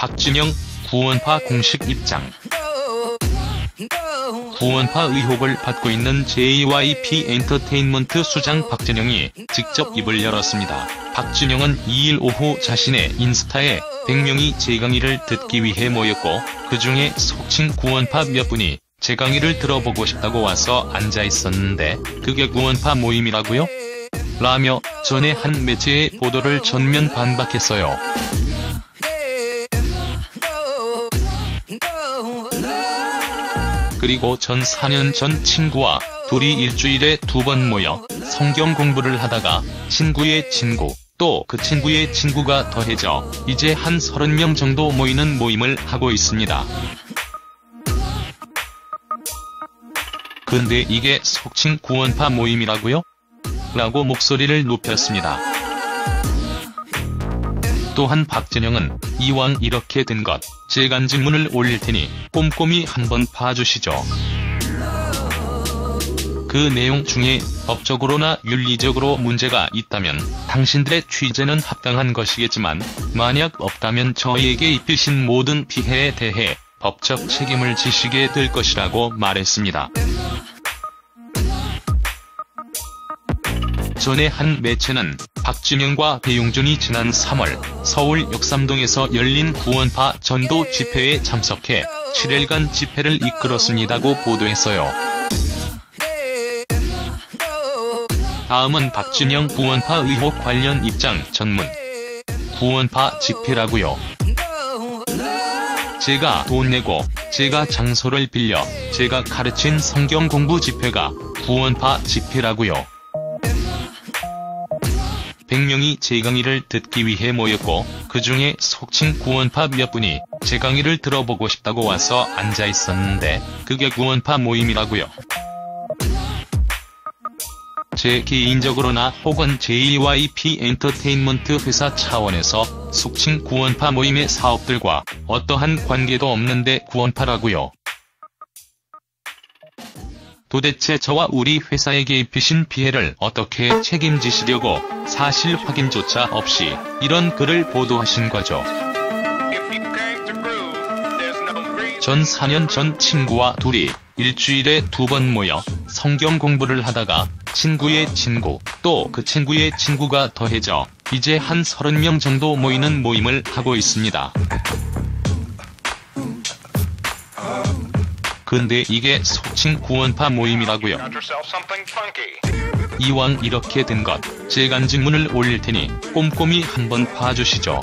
박준영, 구원파 공식 입장. 구원파 의혹을 받고 있는 JYP 엔터테인먼트 수장 박준영이 직접 입을 열었습니다. 박준영은 2일 오후 자신의 인스타에 100명이 제 강의를 듣기 위해 모였고 그중에 속칭 구원파 몇 분이 제 강의를 들어보고 싶다고 와서 앉아 있었는데 그게 구원파 모임이라고요? 라며 전에 한 매체의 보도를 전면 반박했어요. 그리고 전 4년 전 친구와 둘이 일주일에 2번 모여 성경 공부를 하다가 친구의 친구, 또 그 친구의 친구가 더해져 이제 한 30명 정도 모이는 모임을 하고 있습니다. 근데 이게 속칭 구원파 모임이라고요? 라고 목소리를 높였습니다. 또한 박준영은 이왕 이렇게 된 것, 제 간증문을 올릴 테니 꼼꼼히 한번 봐주시죠. 그 내용 중에 법적으로나 윤리적으로 문제가 있다면 당신들의 취재는 합당한 것이겠지만 만약 없다면 저희에게 입히신 모든 피해에 대해 법적 책임을 지시게 될 것이라고 말했습니다. 전에 한 매체는 박준영과 배용준이 지난 3월 서울 역삼동에서 열린 구원파 전도 집회에 참석해 7일간 집회를 이끌었습니다고 보도했어요. 다음은 박준영 구원파 의혹 관련 입장 전문. 구원파 집회라고요? 제가 돈 내고 제가 장소를 빌려 제가 가르친 성경 공부 집회가 구원파 집회라고요? 100명이 제 강의를 듣기 위해 모였고 그중에 속칭 구원파 몇 분이 제 강의를 들어보고 싶다고 와서 앉아 있었는데 그게 구원파 모임이라고요? 제 개인적으로나 혹은 JYP 엔터테인먼트 회사 차원에서 속칭 구원파 모임의 사업들과 어떠한 관계도 없는데 구원파라고요? 도대체 저와 우리 회사에게 입히신 피해를 어떻게 책임지시려고 사실 확인조차 없이 이런 글을 보도하신 거죠? 전 4년 전 친구와 둘이 일주일에 2번 모여 성경 공부를 하다가 친구의 친구, 또 그 친구의 친구가 더해져 이제 한 30명 정도 모이는 모임을 하고 있습니다. 근데 이게 속칭 구원파 모임이라고요? 이왕 이렇게 된 것, 제 간증문을 올릴 테니 꼼꼼히 한번 봐주시죠.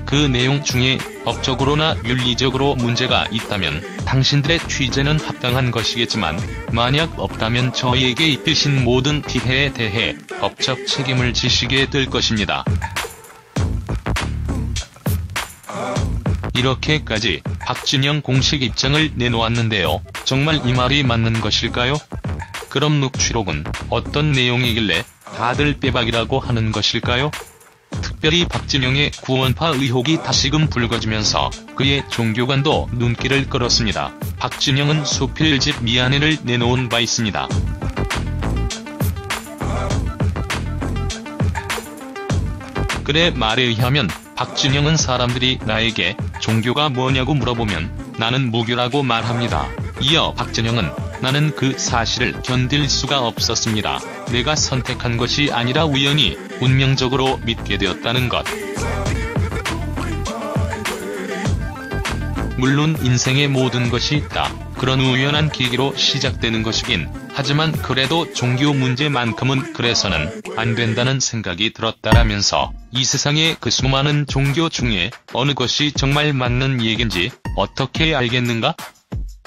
그 내용 중에 법적으로나 윤리적으로 문제가 있다면 당신들의 취재는 합당한 것이겠지만 만약 없다면 저희에게 입히신 모든 피해에 대해 법적 책임을 지시게 될 것입니다. 이렇게까지 박준영 공식 입장을 내놓았는데요. 정말 이 말이 맞는 것일까요? 그럼 녹취록은 어떤 내용이길래 다들 빼박이라고 하는 것일까요? 특별히 박준영의 구원파 의혹이 다시금 불거지면서 그의 종교관도 눈길을 끌었습니다. 박준영은 수필집 미안해를 내놓은 바 있습니다. 그의 말에 의하면 박준영은 사람들이 나에게 종교가 뭐냐고 물어보면 나는 무교라고 말합니다. 이어 박준영은 나는 그 사실을 견딜 수가 없었습니다. 내가 선택한 것이 아니라 우연히 운명적으로 믿게 되었다는 것. 물론 인생의 모든 것이 있다. 그런 우연한 계기로 시작되는 것이긴 하지만 그래도 종교 문제만큼은 그래서는 안 된다는 생각이 들었다라면서 이 세상의 그 수많은 종교 중에 어느 것이 정말 맞는 얘긴지 어떻게 알겠는가?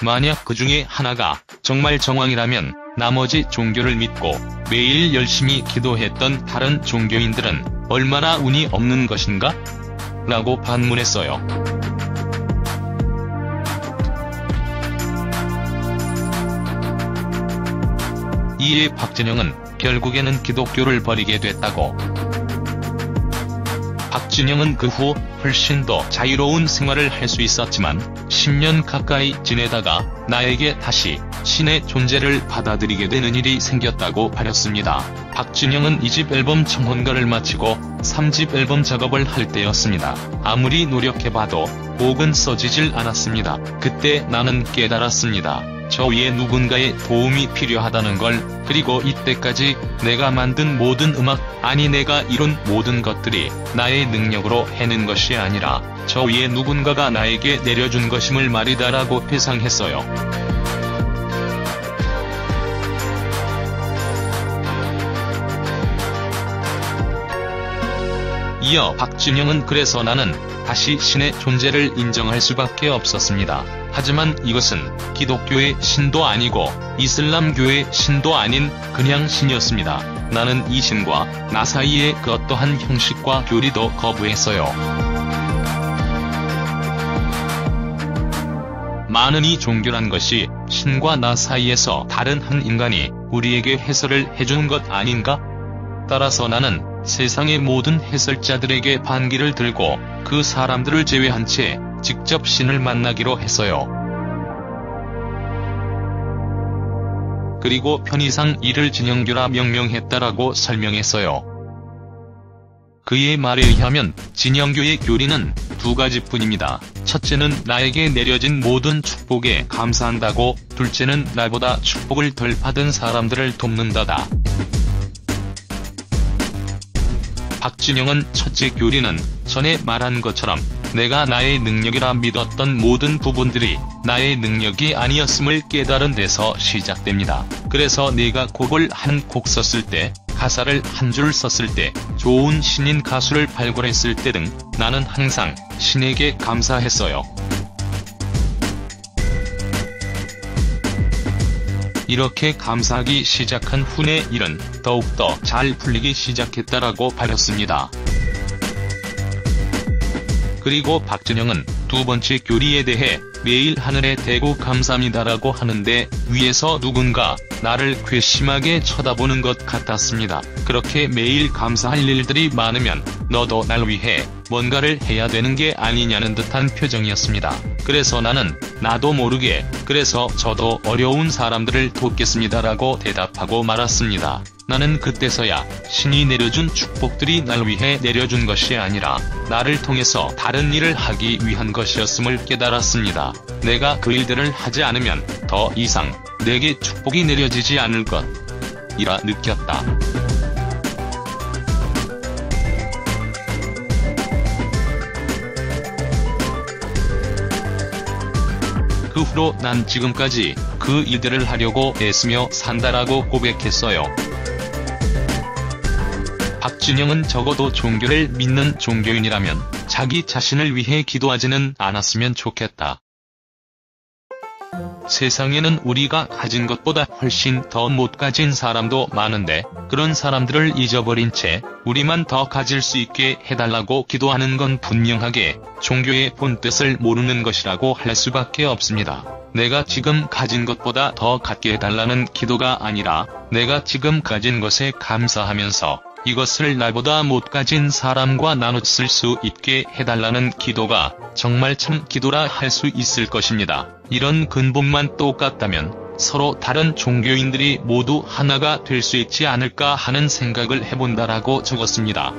만약 그 중에 하나가 정말 정황이라면 나머지 종교를 믿고 매일 열심히 기도했던 다른 종교인들은 얼마나 운이 없는 것인가? 라고 반문했어요. 이에 박준영은 결국에는 기독교를 버리게 됐다고. 박준영은 그 후 훨씬 더 자유로운 생활을 할 수 있었지만 10년 가까이 지내다가 나에게 다시 신의 존재를 받아들이게 되는 일이 생겼다고 밝혔습니다. 박진영은 2집 앨범 청혼가를 마치고 3집 앨범 작업을 할 때였습니다. 아무리 노력해봐도 곡은 써지질 않았습니다. 그때 나는 깨달았습니다. 저 위에 누군가의 도움이 필요하다는 걸. 그리고 이때까지 내가 만든 모든 음악, 아니 내가 이룬 모든 것들이 나의 능력으로 해낸 것이 아니라 저 위에 누군가가 나에게 내려준 것임을 말이다라고 회상했어요. 이어 박진영은 그래서 나는 다시 신의 존재를 인정할 수밖에 없었습니다. 하지만 이것은 기독교의 신도 아니고 이슬람교의 신도 아닌 그냥 신이었습니다. 나는 이 신과 나 사이의 그 어떠한 형식과 교리도 거부했어요. 많은 이 종교란 것이 신과 나 사이에서 다른 한 인간이 우리에게 해설을 해준 것 아닌가? 따라서 나는 세상의 모든 해설자들에게 반기를 들고 그 사람들을 제외한 채 직접 신을 만나기로 했어요. 그리고 편의상 이를 진영교라 명명했다라고 설명했어요. 그의 말에 의하면 진영교의 교리는 두 가지뿐입니다. 첫째는 나에게 내려진 모든 축복에 감사한다고, 둘째는 나보다 축복을 덜 받은 사람들을 돕는다다. 박진영은 첫째 교리는 전에 말한 것처럼 내가 나의 능력이라 믿었던 모든 부분들이 나의 능력이 아니었음을 깨달은 데서 시작됩니다. 그래서 내가 곡을 한 곡 썼을 때, 가사를 한 줄 썼을 때, 좋은 신인 가수를 발굴했을 때 등 나는 항상 신에게 감사했어요. 이렇게 감사하기 시작한 후 내 일은 더욱더 잘 풀리기 시작했다라고 밝혔습니다. 그리고 박진영은 두 번째 교리에 대해 매일 하늘에 대고 감사합니다라고 하는데 위에서 누군가 나를 괘씸하게 쳐다보는 것 같았습니다. 그렇게 매일 감사할 일들이 많으면 너도 날 위해 뭔가를 해야 되는 게 아니냐는 듯한 표정이었습니다. 그래서 나는 나도 모르게 그래서 저도 어려운 사람들을 돕겠습니다라고 대답하고 말았습니다. 나는 그때서야 신이 내려준 축복들이 날 위해 내려준 것이 아니라 나를 통해서 다른 일을 하기 위한 것이었음을 깨달았습니다. 내가 그 일들을 하지 않으면 더 이상 내게 축복이 내려지지 않을 것이라 느꼈다. 그 후로 난 지금까지 그 일들을 하려고 애쓰며 산다라고 고백했어요. 박진영은 적어도 종교를 믿는 종교인이라면 자기 자신을 위해 기도하지는 않았으면 좋겠다. 세상에는 우리가 가진 것보다 훨씬 더 못 가진 사람도 많은데 그런 사람들을 잊어버린 채 우리만 더 가질 수 있게 해달라고 기도하는 건 분명하게 종교의 본뜻을 모르는 것이라고 할 수밖에 없습니다. 내가 지금 가진 것보다 더 갖게 해달라는 기도가 아니라 내가 지금 가진 것에 감사하면서 이것을 나보다 못 가진 사람과 나눴을 수 있게 해달라는 기도가 정말 참 기도라 할 수 있을 것입니다. 이런 근본만 똑같다면 서로 다른 종교인들이 모두 하나가 될 수 있지 않을까 하는 생각을 해본다라고 적었습니다.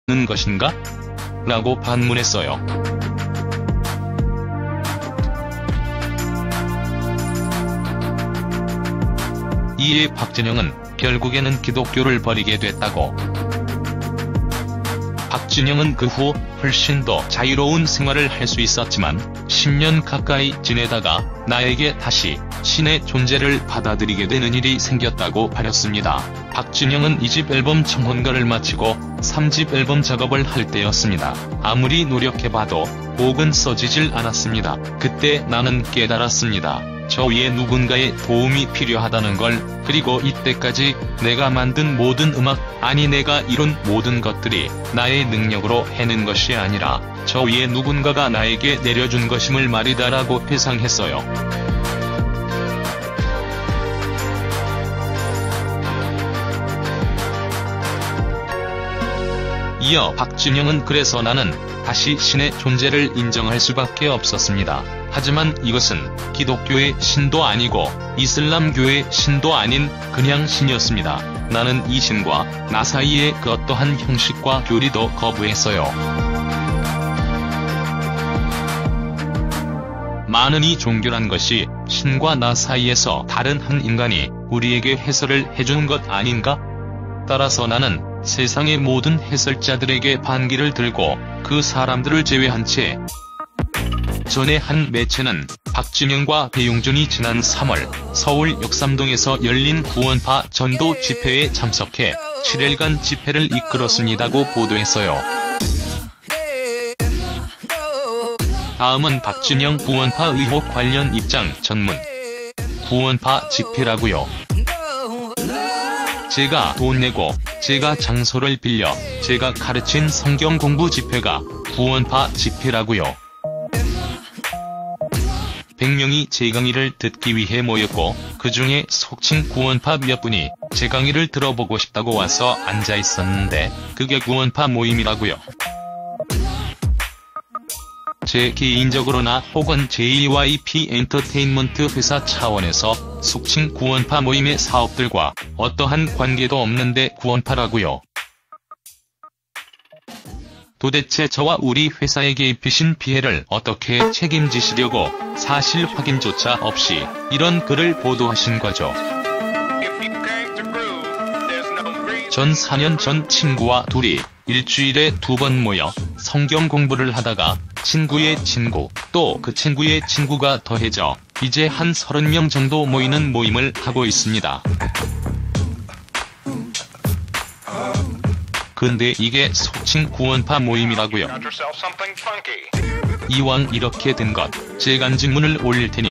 는 것인가? 라고 반문했어요. 이에 박진영은 결국에는 기독교를 버리게 됐다고. 박진영은 그 후 훨씬 더 자유로운 생활을 할 수 있었지만 10년 가까이 지내다가 나에게 다시 신의 존재를 받아들이게 되는 일이 생겼다고 밝혔습니다. 박진영은 2집 앨범 청혼가를 마치고 3집 앨범 작업을 할 때였습니다. 아무리 노력해봐도 곡은 써지질 않았습니다. 그때 나는 깨달았습니다. 저 위에 누군가의 도움이 필요하다는 걸. 그리고 이때까지 내가 만든 모든 음악, 아니 내가 이룬 모든 것들이 나의 능력으로 해낸 것이 아니라 저 위에 누군가가 나에게 내려준 것임을 말이다라고 회상했어요. 이어 박진영은 그래서 나는 다시 신의 존재를 인정할 수밖에 없었습니다. 하지만 이것은 기독교의 신도 아니고 이슬람교의 신도 아닌 그냥 신이었습니다. 나는 이 신과 나 사이의 그 어떠한 형식과 교리도 거부했어요. 많은 이 종교란 것이 신과 나 사이에서 다른 한 인간이 우리에게 해설을 해주는 것 아닌가? 따라서 나는 세상의 모든 해설자들에게 반기를 들고 그 사람들을 제외한 채 전에 한 매체는 박진영과 배용준이 지난 3월 서울 역삼동에서 열린 구원파 전도 집회에 참석해 7일간 집회를 이끌었습니다고 보도했어요. 다음은 박진영 구원파 의혹 관련 입장 전문. 구원파 집회라고요. 제가 돈 내고 제가 장소를 빌려 제가 가르친 성경 공부 집회가 구원파 집회라고요. 100명이 제 강의를 듣기 위해 모였고 그중에 속칭 구원파 몇 분이 제 강의를 들어보고 싶다고 와서 앉아 있었는데 그게 구원파 모임이라고요. 제 개인적으로나 혹은 JYP 엔터테인먼트 회사 차원에서 속칭 구원파 모임의 사업들과 어떠한 관계도 없는데 구원파라고요. 도대체 저와 우리 회사에게 입히신 피해를 어떻게 책임지시려고 사실 확인조차 없이 이런 글을 보도하신 거죠. 전 4년 전 친구와 둘이 일주일에 2번 모여 성경 공부를 하다가 친구의 친구, 또 그 친구의 친구가 더해져 이제 한 30명 정도 모이는 모임을 하고 있습니다. 근데 이게 속칭 구원파 모임이라고요. 이왕 이렇게 된 것, 제 간증문을 올릴 테니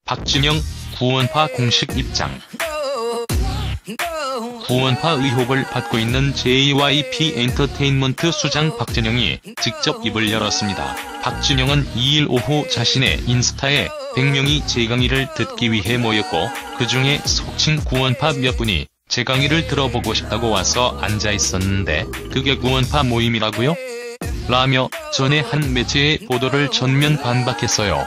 박진영 구원파 공식 입장. 구원파 의혹을 받고 있는 JYP 엔터테인먼트 수장 박진영이 직접 입을 열었습니다. 박진영은 2일 오후 자신의 인스타에 100명이 제 강의를 듣기 위해 모였고 그중에 속칭 구원파 몇 분이 제 강의를 들어보고 싶다고 와서 앉아 있었는데 그게 구원파 모임이라고요? 라며 전에 한 매체의 보도를 전면 반박했어요.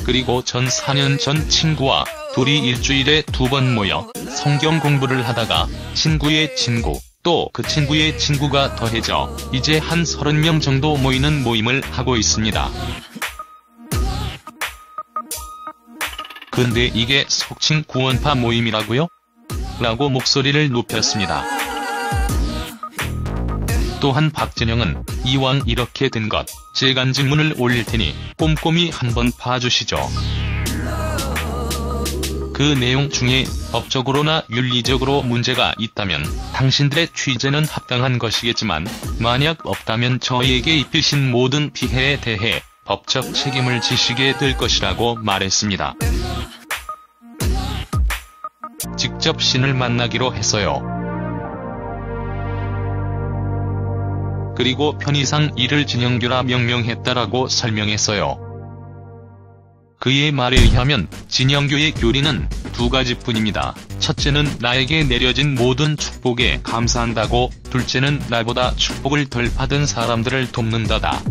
그리고 전 4년 전 친구와 둘이 일주일에 2번 모여 성경 공부를 하다가 친구의 친구, 또 그 친구의 친구가 더해져 이제 한 30명 정도 모이는 모임을 하고 있습니다. 근데 이게 속칭 구원파 모임이라고요? 라고 목소리를 높였습니다. 또한 박진영은 이왕 이렇게 된 것, 제 간증문을 올릴 테니 꼼꼼히 한번 봐주시죠. 그 내용 중에 법적으로나 윤리적으로 문제가 있다면 당신들의 취재는 합당한 것이겠지만 만약 없다면 저희에게 입히신 모든 피해에 대해 법적 책임을 지시게 될 것이라고 말했습니다. 직접 신을 만나기로 했어요. 그리고 편의상 이를 진영교라 명명했다라고 설명했어요. 그의 말에 의하면 진영교의 교리는 2가지뿐입니다. 첫째는 나에게 내려진 모든 축복에 감사한다고, 둘째는 나보다 축복을 덜 받은 사람들을 돕는다다.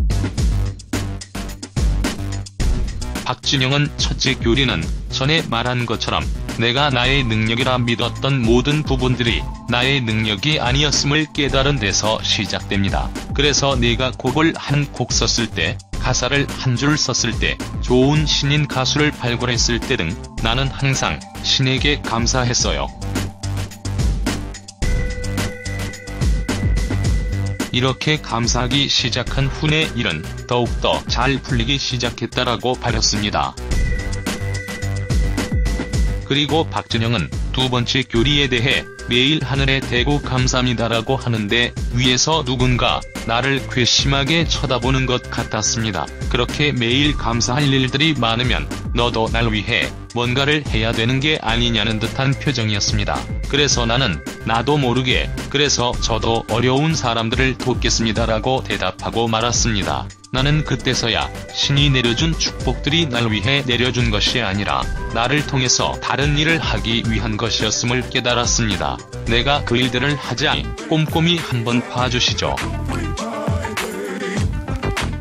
박진영은 첫째 교리는 전에 말한 것처럼 내가 나의 능력이라 믿었던 모든 부분들이 나의 능력이 아니었음을 깨달은 데서 시작됩니다. 그래서 내가 곡을 한 곡 썼을 때 가사를 한 줄 썼을 때, 좋은 신인 가수를 발굴했을 때 등 나는 항상 신에게 감사했어요. 이렇게 감사하기 시작한 후 내 일은 더욱더 잘 풀리기 시작했다라고 밝혔습니다. 그리고 박진영은 두 번째 교리에 대해 매일 하늘에 대고 감사합니다라고 하는데 위에서 누군가 나를 괘씸하게 쳐다보는 것 같았습니다. 그렇게 매일 감사할 일들이 많으면 너도 날 위해 뭔가를 해야 되는 게 아니냐는 듯한 표정이었습니다. 그래서 나는 나도 모르게 그래서 저도 어려운 사람들을 돕겠습니다라고 대답하고 말았습니다. 나는 그때서야 신이 내려준 축복들이 날 위해 내려준 것이 아니라 나를 통해서 다른 일을 하기 위한 것이었음을 깨달았습니다. 내가 그 일들을 하자 꼼꼼히 한번 봐주시죠.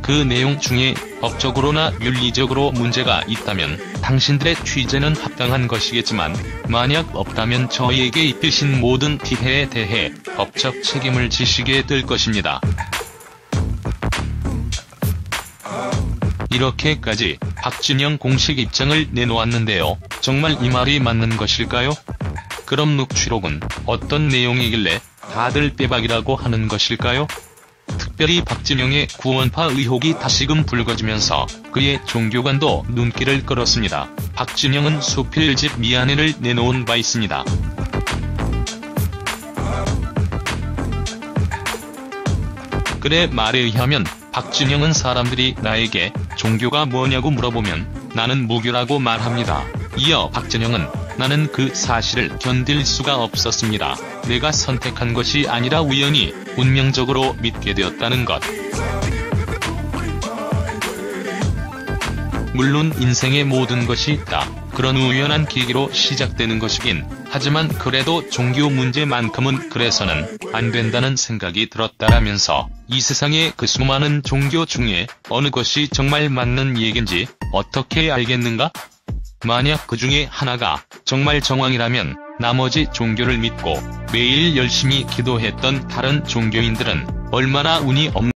그 내용 중에 법적으로나 윤리적으로 문제가 있다면 당신들의 취재는 합당한 것이겠지만 만약 없다면 저희에게 입히신 모든 피해에 대해 법적 책임을 지시게 될 것입니다. 이렇게까지 박진영 공식 입장을 내놓았는데요. 정말 이 말이 맞는 것일까요? 그럼 녹취록은 어떤 내용이길래 다들 빼박이라고 하는 것일까요? 특별히 박진영의 구원파 의혹이 다시금 불거지면서 그의 종교관도 눈길을 끌었습니다. 박진영은 수필집 미안해를 내놓은 바 있습니다. 그의 말에 의하면 박진영은 사람들이 나에게 종교가 뭐냐고 물어보면 나는 무교라고 말합니다. 이어 박진영은 나는 그 사실을 견딜 수가 없었습니다. 내가 선택한 것이 아니라 우연히 운명적으로 믿게 되었다는 것. 물론 인생의 모든 것이 있다. 그런 우연한 계기로 시작되는 것이긴 하지만 그래도 종교 문제만큼은 그래서는 안 된다는 생각이 들었다라면서 이 세상의 그 수많은 종교 중에 어느 것이 정말 맞는 얘긴지 어떻게 알겠는가? 만약 그 중에 하나가 정말 정황이라면 나머지 종교를 믿고 매일 열심히 기도했던 다른 종교인들은 얼마나 운이 없는